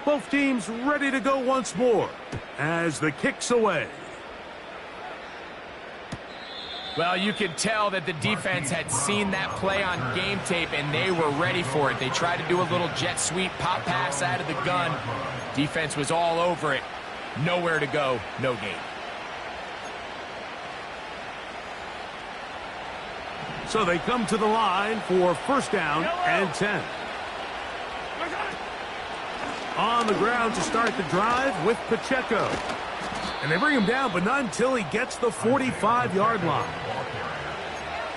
Both teams ready to go once more as the kick's away. Well, you could tell that the defense had seen that play on game tape, and they were ready for it. They tried to do a little jet sweep pop pass out of the gun. Defense was all over it. Nowhere to go, no gain. So they come to the line for first down and 10. On the ground to start the drive with Pacheco. And they bring him down, but not until he gets the 45-yard line.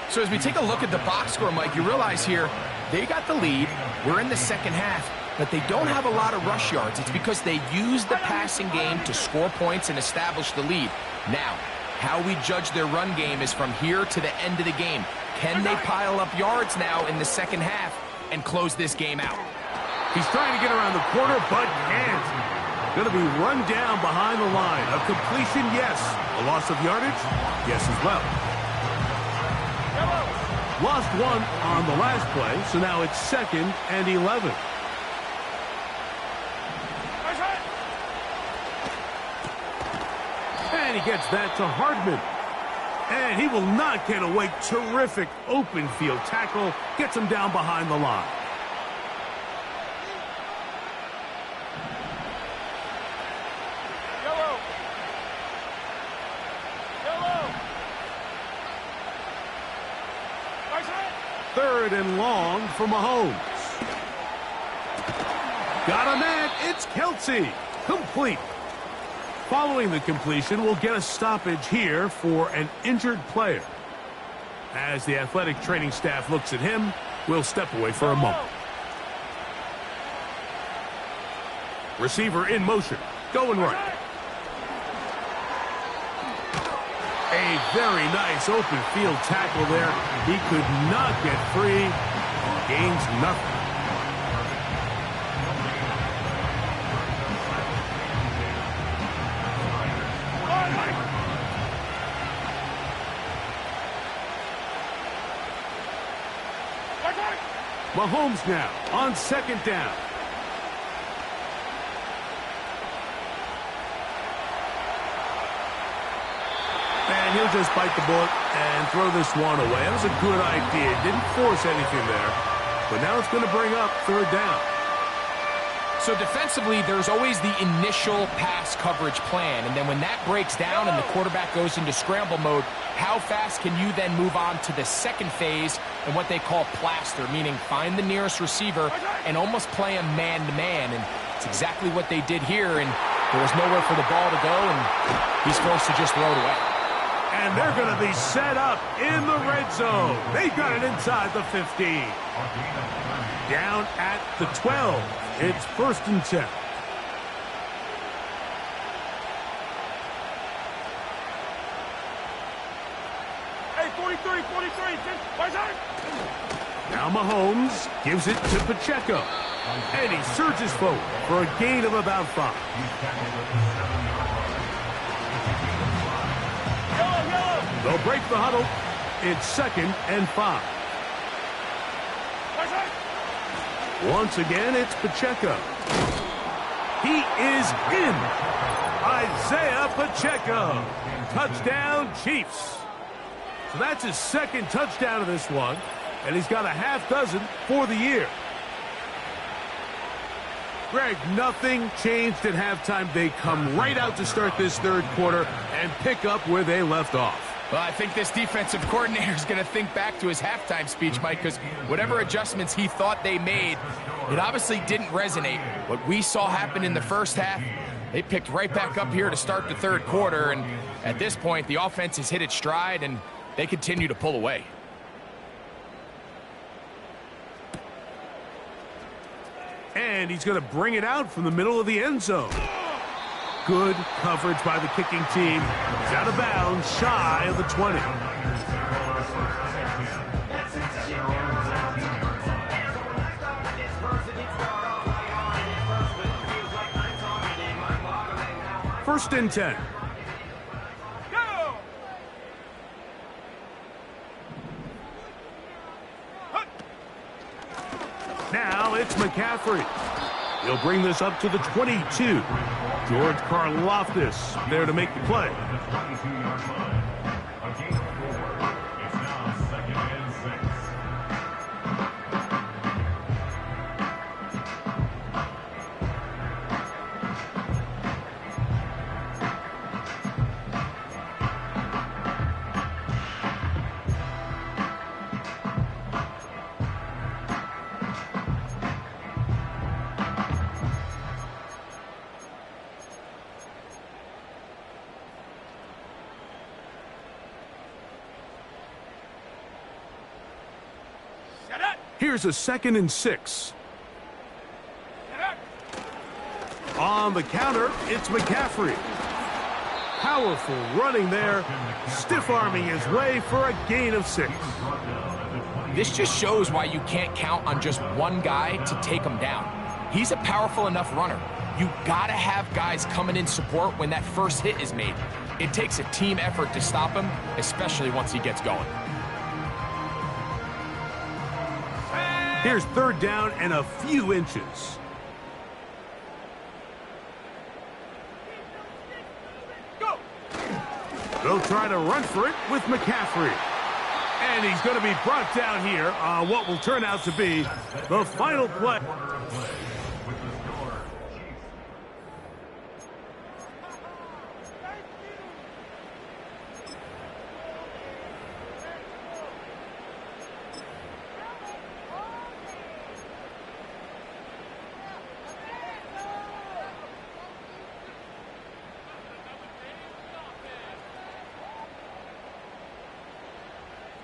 So as we take a look at the box score, Mike, you realize here they got the lead. We're in the second half, but they don't have a lot of rush yards. It's because they use the passing game to score points and establish the lead. Now, how we judge their run game is from here to the end of the game. Can they pile up yards now in the second half and close this game out? He's trying to get around the corner, but can't. Going to be run down behind the line. A completion, yes. A loss of yardage, yes as well. Lost one on the last play, so now it's 2nd and 11. And he gets that to Hardman. And he will not get away. Terrific open field tackle. Gets him down behind the line. Third and long for Mahomes. Got a man. It's Kelsey. Complete. Following the completion, we'll get a stoppage here for an injured player. As the athletic training staff looks at him, we'll step away for a moment. Receiver in motion. Going right. A very nice open field tackle there. He could not get free. Gains nothing. Mahomes now on 2nd down. And he'll just bite the bullet and throw this one away. That was a good idea. Didn't force anything there. But now it's going to bring up 3rd down. So defensively, there's always the initial pass coverage plan. And then when that breaks down and the quarterback goes into scramble mode, how fast can you then move on to the second phase and what they call plaster, meaning find the nearest receiver and almost play him man-to-man. And it's exactly what they did here. And there was nowhere for the ball to go, and he's forced to just throw it away. And they're going to be set up in the red zone. They got it inside the 15. Down at the 12. It's 1st and 10. Hey, 43, 43. Now Mahomes gives it to Pacheco. And he surges forward for a gain of about 5. They'll break the huddle. It's 2nd and 5. Once again, it's Pacheco. He is in. Isaiah Pacheco. Touchdown, Chiefs. So that's his 2nd touchdown of this one, and he's got a half dozen for the year. Greg, nothing changed at halftime. They come right out to start this 3rd quarter and pick up where they left off. Well, I think this defensive coordinator is going to think back to his halftime speech, Mike, because whatever adjustments he thought they made, it obviously didn't resonate. What we saw happen in the first half, they picked right back up here to start the 3rd quarter, and at this point, the offense has hit its stride, and they continue to pull away. And he's going to bring it out from the middle of the end zone. Good coverage by the kicking team. He's out of bounds, shy of the 20. First and 10. Now it's McCaffrey. He'll bring this up to the 22. George Karlaftis there to make the play. Here's a 2nd and 6. On the counter, it's McCaffrey. Powerful running there, stiff-arming his way for a gain of 6. This just shows why you can't count on just one guy to take him down. He's a powerful enough runner. You gotta have guys coming in support when that first hit is made. It takes a team effort to stop him, especially once he gets going. Here's 3rd down and a few inches. Go! They'll try to run for it with McCaffrey. And he's going to be brought down here on what will turn out to be the final play.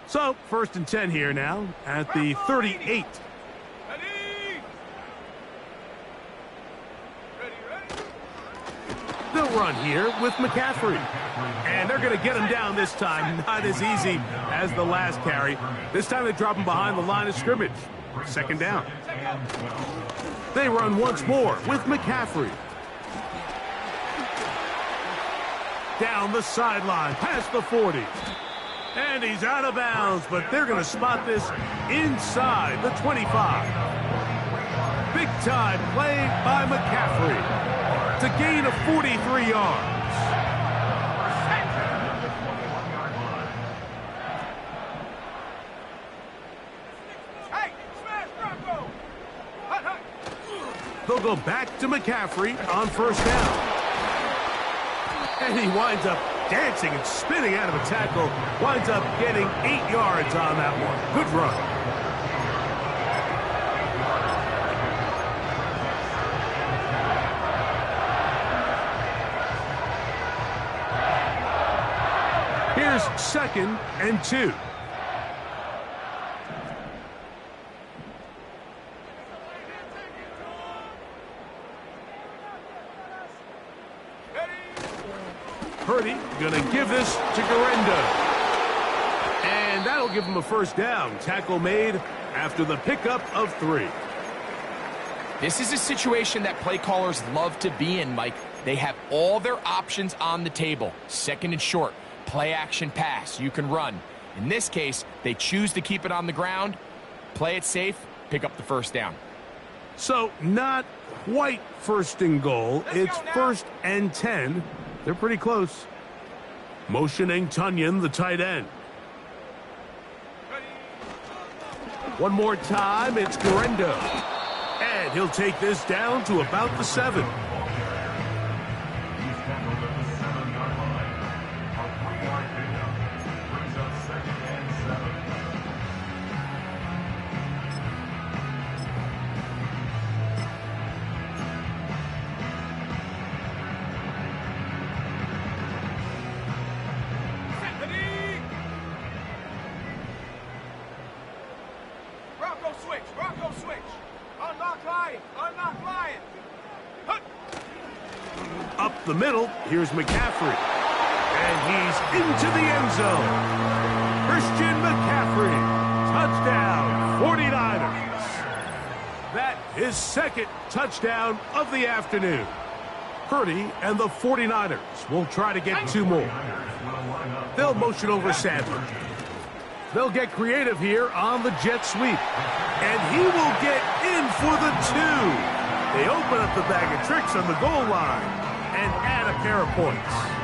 So, 1st and 10 here now at the 38. They'll run here with McCaffrey. And they're going to get him down this time. Not as easy as the last carry. This time they drop him behind the line of scrimmage. 2nd down. They run once more with McCaffrey. Down the sideline, past the 40. And he's out of bounds, but they're going to spot this inside the 25. Big time play by McCaffrey to gain of 43 yards. Hey, smash Bronco! Hut, hut. They'll go back to McCaffrey on 1st down. And he winds up dancing and spinning out of a tackle. Winds up getting 8 yards on that one. Good run. Here's 2nd and 2. Purdy going to give this to Garenda. And that'll give him a 1st down. Tackle made after the pickup of 3. This is a situation that play callers love to be in, Mike. They have all their options on the table. 2nd and short, play action pass, you can run. In this case, they choose to keep it on the ground, play it safe, pick up the 1st down. So not quite 1st and goal. It's 1st and 10. They're pretty close. Motioning Tunyon, the tight end. One more time, it's Garenda. And he'll take this down to about the 7. Bronco switch. Unlock Lion. Unlock Lion. Hut. Up the middle, here's McCaffrey. And he's into the end zone. Christian McCaffrey. Touchdown, 49ers. That is 2nd touchdown of the afternoon. Purdy and the 49ers will try to get 2 more. They'll motion over Sadler. They'll get creative here on the jet sweep. And he will get They open up the bag of tricks on the goal line and add a pair of points.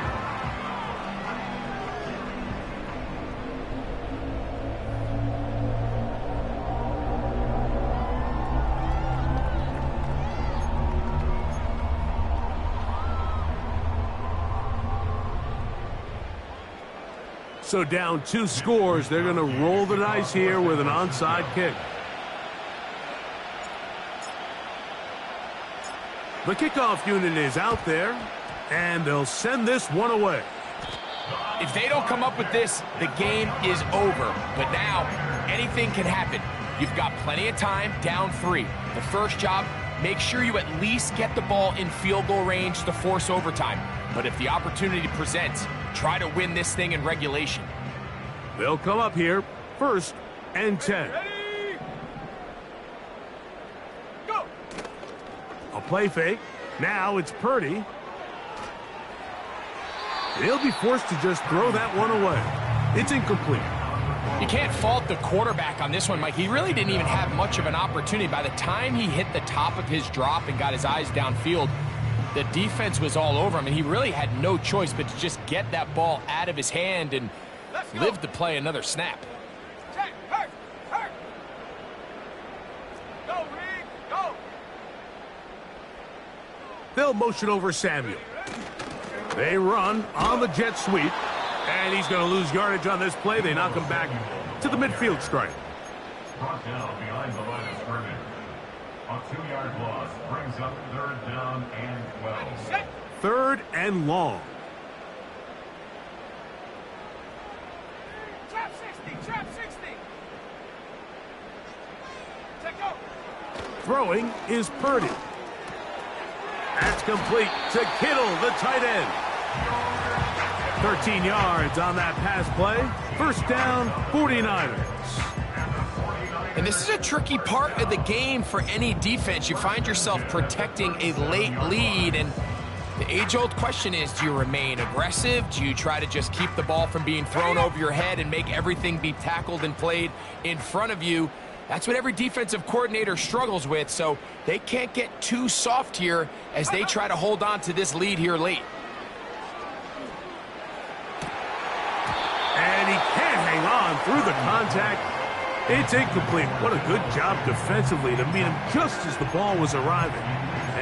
So down 2 scores, they're going to roll the dice here with an onside kick. The kickoff unit is out there, and they'll send this one away. If they don't come up with this, the game is over. But now, anything can happen. You've got plenty of time, down 3. The first job, make sure you at least get the ball in field goal range to force overtime. But if the opportunity presents, try to win this thing in regulation. They'll come up here, 1st and 10. Ready? Go! A play fake. Now it's Purdy. He'll be forced to just throw that one away. It's incomplete. You can't fault the quarterback on this one, Mike. He really didn't even have much of an opportunity. By the time he hit the top of his drop and got his eyes downfield, the defense was all over him, and he really had no choice but to just get that ball out of his hand and live to play another snap. Check, hurt. Go, Reed, go. They'll motion over Samuel. They run on the jet sweep, and he's going to lose yardage on this play. They knock him back to the midfield stripe. Brought down behind the line of scrimmage. A 2-yard loss brings up 3rd down and 12. Set. 3rd and long. Trap 60. Check go. Throwing is Purdy. That's complete to Kittle, the tight end. 13 yards on that pass play. 1st down, 49ers. And this is a tricky part of the game for any defense. You find yourself protecting a late lead, and the age-old question is, do you remain aggressive? Do you try to just keep the ball from being thrown over your head and make everything be tackled and played in front of you? That's what every defensive coordinator struggles with, so they can't get too soft here as they try to hold on to this lead here late. And he can't hang on through the contact. It's incomplete. What a good job defensively to meet him just as the ball was arriving.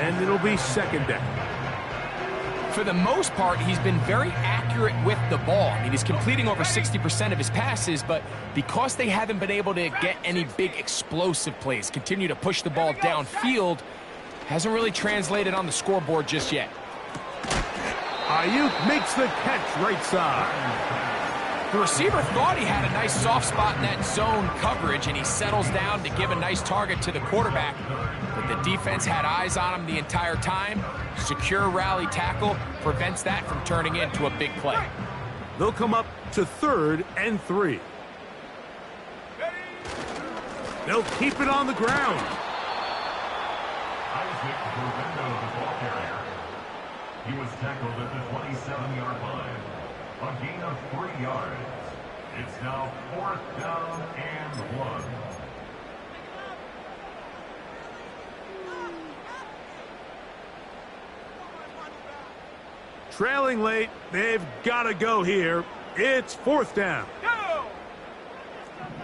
And it'll be 2nd down. For the most part, he's been very accurate with the ball. I mean, he's completing over 60% of his passes, but because they haven't been able to get any big explosive plays, continue to push the ball downfield, hasn't really translated on the scoreboard just yet. Ayuk makes the catch right side. The receiver thought he had a nice soft spot in that zone coverage, and he settles down to give a nice target to the quarterback. But the defense had eyes on him the entire time. Secure rally tackle prevents that from turning into a big play. They'll come up to 3rd and 3. They'll keep it on the ground. Isaac Burrendo, the ball carrier. He was tackled at the 27-yard line. A gain of 3 yards. It's now 4th down and 1. Trailing late, they've got to go here. It's 4th down. Go.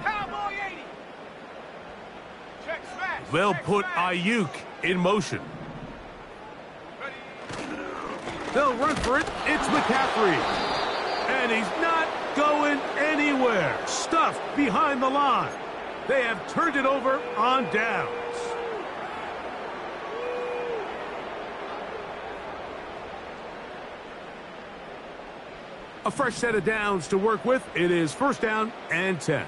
Cowboy 80. Check smash. They'll Check put smash. Ayuk in motion. Ready. They'll run for it. It's McCaffrey. And he's not going anywhere. Stuffed behind the line. They have turned it over on downs. A fresh set of downs to work with. It is 1st down and 10.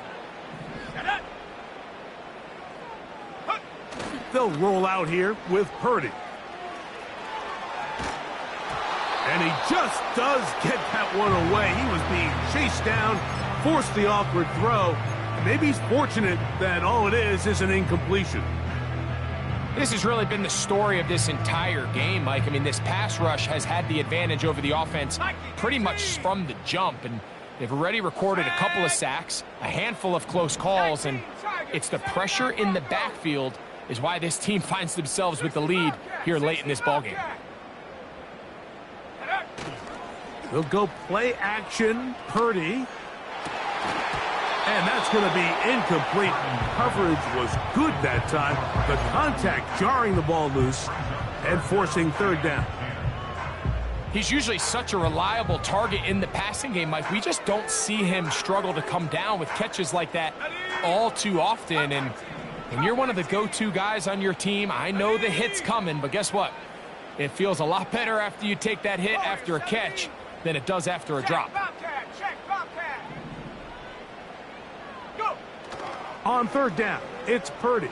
They'll roll out here with Purdy. And he just does get that one away. He was being chased down, forced the awkward throw. Maybe he's fortunate that all it is an incompletion. This has really been the story of this entire game, Mike. I mean, this pass rush has had the advantage over the offense pretty much from the jump, and they've already recorded a couple of sacks, a handful of close calls, and it's the pressure in the backfield is why this team finds themselves with the lead here late in this ballgame. They'll go play action, Purdy. And that's going to be incomplete. Coverage was good that time. The contact jarring the ball loose and forcing third down. He's usually such a reliable target in the passing game, Mike. We just don't see him struggle to come down with catches like that all too often. And you're one of the go-to guys on your team. I know the hit's coming, but guess what? It feels a lot better after you take that hit after a catch than it does after a drop. On third down, it's Purdy.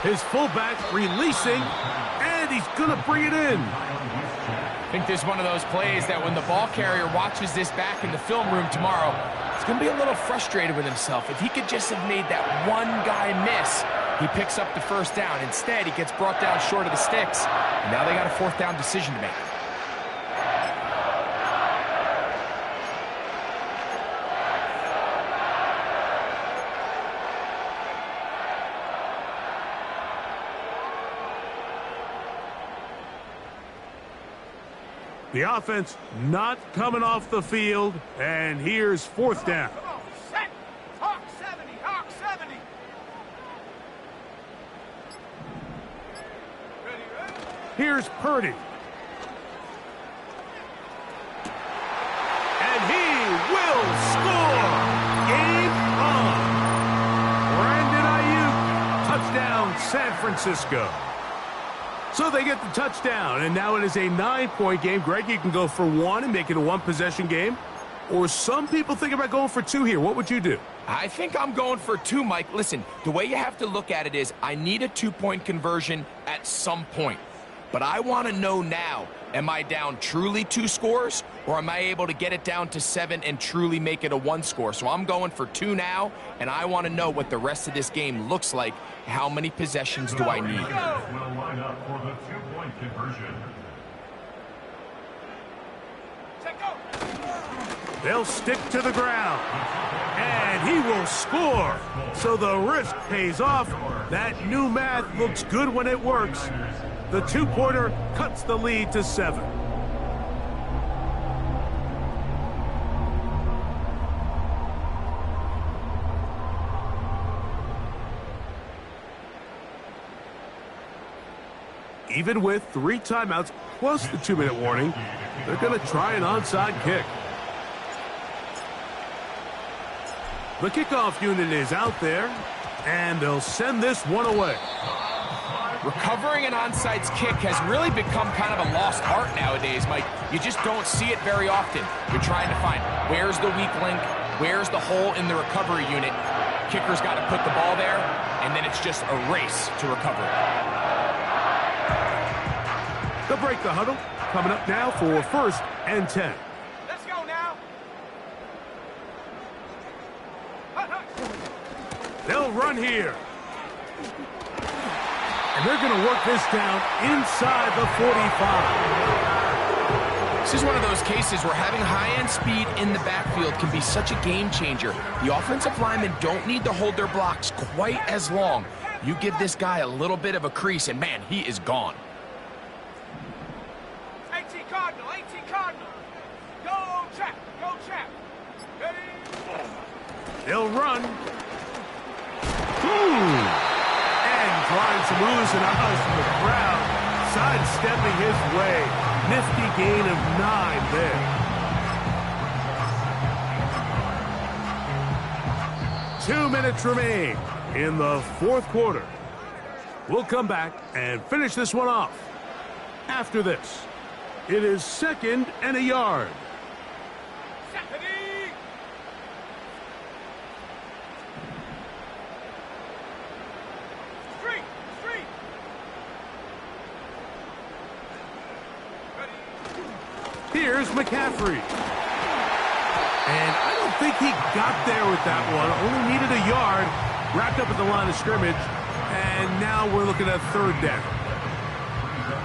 His fullback releasing, and he's going to bring it in. I think this is one of those plays that when the ball carrier watches this back in the film room tomorrow, he's going to be a little frustrated with himself. If he could just have made that one guy miss, he picks up the first down. Instead, he gets brought down short of the sticks, and now they got a fourth down decision to make. The offense not coming off the field, and here's fourth down. Set. Hawk 70. Hawk 70. Ready? Here's Purdy. And he will score. Game on. Brandon Ayuk, touchdown San Francisco. So they get the touchdown, and now it is a 9-point game. Greg, you can go for one and make it a one-possession game. Or some people think about going for two here. What would you do? I think I'm going for two, Mike. Listen, the way you have to look at it is I need a two-point conversion at some point. But I want to know now, am I down truly 2 scores, or am I able to get it down to 7 and truly make it a 1 score? So I'm going for 2 now, and I want to know what the rest of this game looks like. How many possessions do I need? Will line up for the 2-point conversion. They'll stick to the ground, and he will score. So the risk pays off. That new math looks good when it works. The 2-pointer cuts the lead to 7. Even with 3 timeouts plus the 2-minute warning, they're going to try an onside kick. The kickoff unit is out there, and they'll send this one away. Recovering an onside kick has really become kind of a lost art nowadays, Mike. You just don't see it very often. You're trying to find where's the weak link, where's the hole in the recovery unit. Kicker's got to put the ball there, and then it's just a race to recover it. They'll break the huddle. Coming up now for 1st and 10. Let's go now. They'll run here. And they're going to work this down inside the 45. This is one of those cases where having high-end speed in the backfield can be such a game changer. The offensive linemen don't need to hold their blocks quite as long. You give this guy a little bit of a crease, and man, he is gone. 18 Cardinal, 18 Cardinal. Go, Chap, go, Chap. Ready? They'll run. And drawing some oohs and ahs from the crowd. Sidestepping his way. Nifty gain of 9 there. 2 minutes remain in the 4th quarter. We'll come back and finish this one off. After this, it is 2nd and a yard. Ready? Street, street. Ready? Here's McCaffrey. And I don't think he got there with that one. Only needed a yard. Wrapped up at the line of scrimmage. And now we're looking at 3rd down.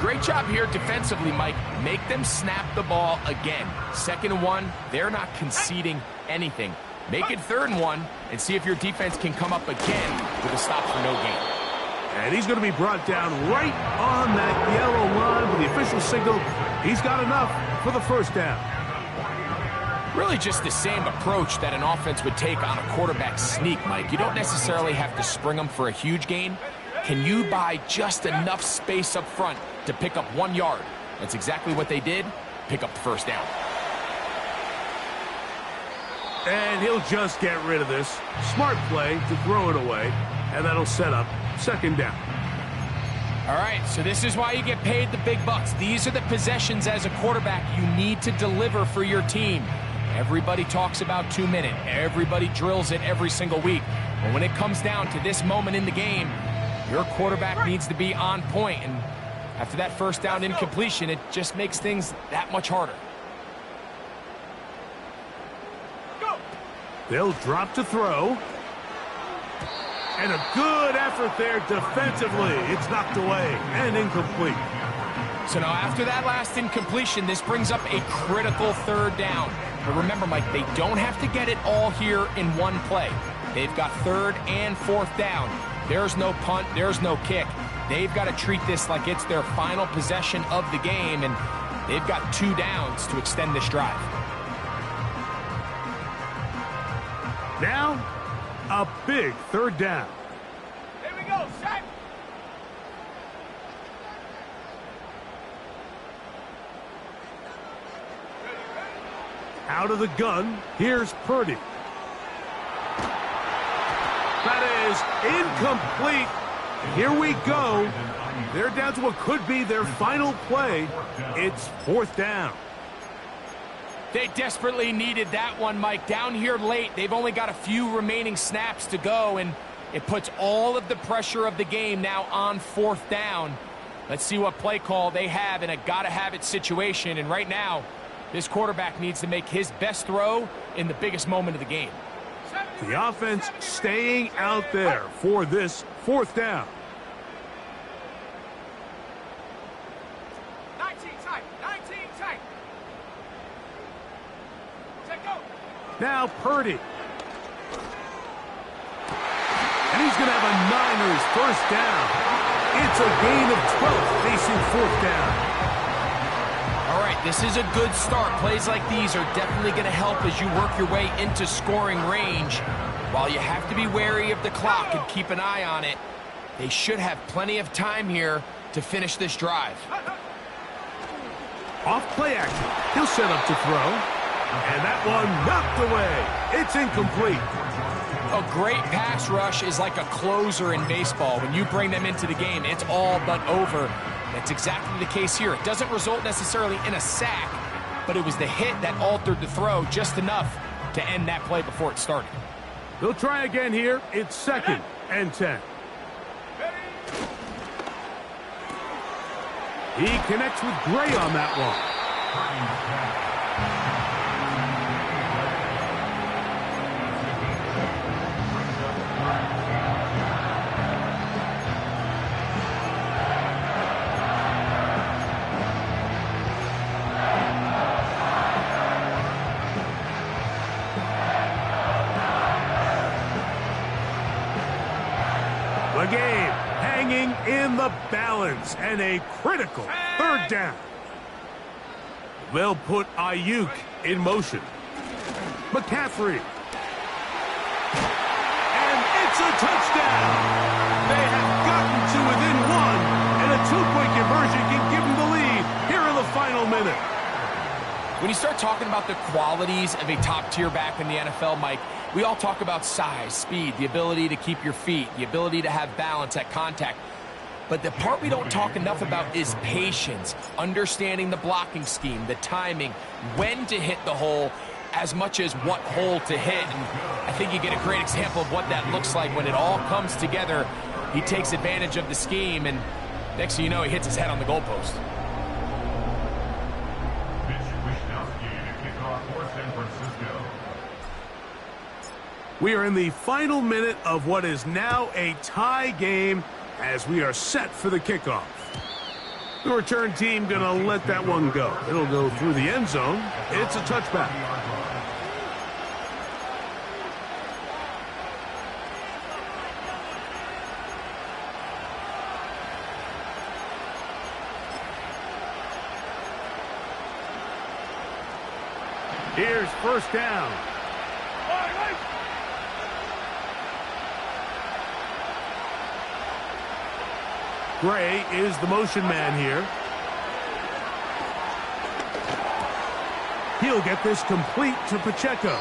Great job here defensively, Mike. Make them snap the ball again. 2nd and 1, they're not conceding anything. Make it 3rd and 1 and see if your defense can come up again with a stop for no gain. And he's going to be brought down right on that yellow line with the official signal. He's got enough for the 1st down. Really just the same approach that an offense would take on a quarterback sneak, Mike. You don't necessarily have to spring them for a huge gain. Can you buy just enough space up front to pick up 1 yard? That's exactly what they did. Pick up the 1st down. And he'll just get rid of this. Smart play to throw it away. And that'll set up 2nd down. All right, so this is why you get paid the big bucks. These are the possessions as a quarterback you need to deliver for your team. Everybody talks about 2-minute. Everybody drills it every single week. But when it comes down to this moment in the game, your quarterback needs to be on point. And after that 1st down incompletion, it just makes things that much harder. They'll drop to throw. And a good effort there defensively. It's knocked away and incomplete. So now after that last incompletion, this brings up a critical 3rd down. But remember, Mike, they don't have to get it all here in one play. They've got 3rd and 4th down. There's no punt. There's no kick. They've got to treat this like it's their final possession of the game, and they've got 2 downs to extend this drive. Now, a big 3rd down. Here we go, set. Out of the gun, here's Purdy. That is incomplete. Here we go. They're down to what could be their final play. It's 4th down. They desperately needed that one, Mike. Down here late, they've only got a few remaining snaps to go, and it puts all of the pressure of the game now on 4th down. Let's see what play call they have in a gotta-have-it situation, and right now, this quarterback needs to make his best throw in the biggest moment of the game. The offense staying out there for this 4th down. 19 tight, 19 tight. Set go. Now Purdy. And he's going to have a Niners 1st down. It's a gain of 12 facing 4th down. All right, this is a good start. Plays like these are definitely going to help as you work your way into scoring range. While you have to be wary of the clock and keep an eye on it, they should have plenty of time here to finish this drive. Off play action. He'll set up to throw. And that one knocked away. It's incomplete. A great pass rush is like a closer in baseball. When you bring them into the game, it's all but over. That's exactly the case here. It doesn't result necessarily in a sack, but it was the hit that altered the throw just enough to end that play before it started. They'll try again here. It's 2nd and 10. He connects with Gray on that one. The game hanging in the balance and a critical 3rd down. They'll put Ayuk in motion. McCaffrey. And it's a touchdown. They have gotten to within 1, and a 2-point conversion can give them the lead here in the final minute. When you start talking about the qualities of a top-tier back in the NFL, Mike, we all talk about size, speed, the ability to keep your feet, the ability to have balance at contact. But the part we don't talk enough about is patience, understanding the blocking scheme, the timing, when to hit the hole, as much as what hole to hit. And I think you get a great example of what that looks like when it all comes together. He takes advantage of the scheme, and next thing you know, he hits his head on the goalpost. We are in the final minute of what is now a tie game as we are set for the kickoff. The return team going to let that one go. It'll go through the end zone. It's a touchback. Here's first down. Gray is the motion man here. He'll get this complete to Pacheco.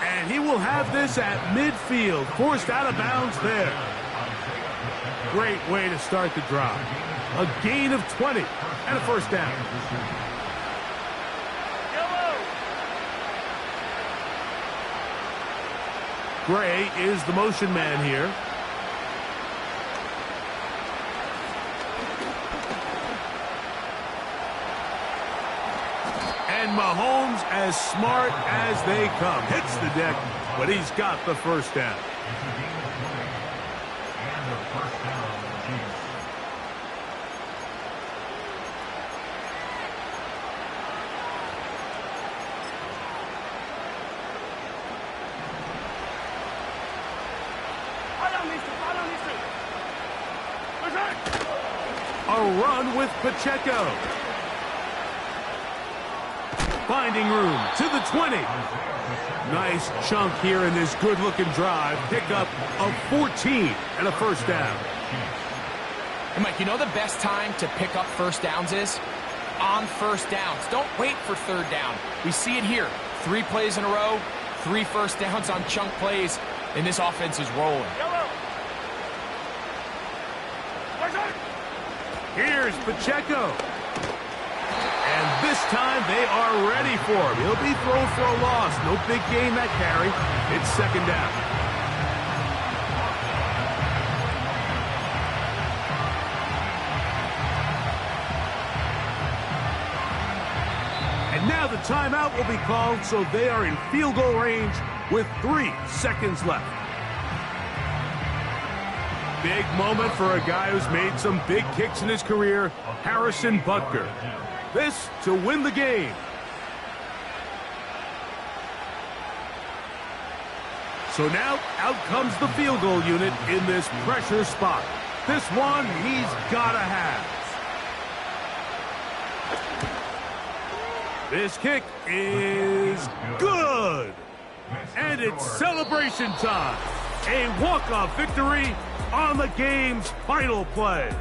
And he will have this at midfield, forced out of bounds there. Great way to start the drive. A gain of 20 and a first down. Gray is the motion man here. And Mahomes, as smart as they come, hits the deck, but he's got the first down. A run with Pacheco. Finding room to the 20. Nice chunk here in this good-looking drive. Pickup of 14 and a first down. And Mike, you know the best time to pick up first downs is? On first downs. Don't wait for third down. We see it here. 3 plays in a row, 3 first downs on chunk plays, and this offense is rolling. Here's Pacheco. And this time they are ready for him. He'll be thrown for a loss. No big gain that carry. It's second down. And now the timeout will be called, so they are in field goal range with 3 seconds left. Big moment for a guy who's made some big kicks in his career, Harrison Butker. This to win the game. So now out comes the field goal unit in this pressure spot. This one he's got to have. This kick is good. And it's celebration time. A walk-off victory on the game's final play.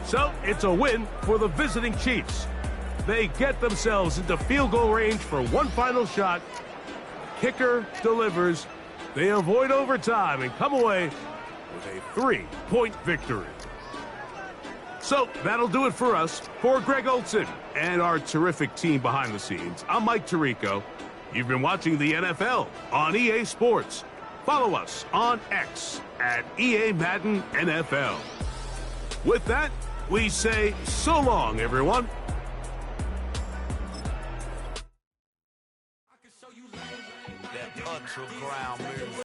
So it's a win for the visiting Chiefs. They get themselves into field goal range for one final shot. Kicker delivers. They avoid overtime and come away with a 3-point victory. So that'll do it for us. For Greg Olson and our terrific team behind the scenes, I'm Mike Tirico. You've been watching the NFL on EA Sports. Follow us on X at EA Madden NFL. With that, we say so long, everyone. That ultra ground move.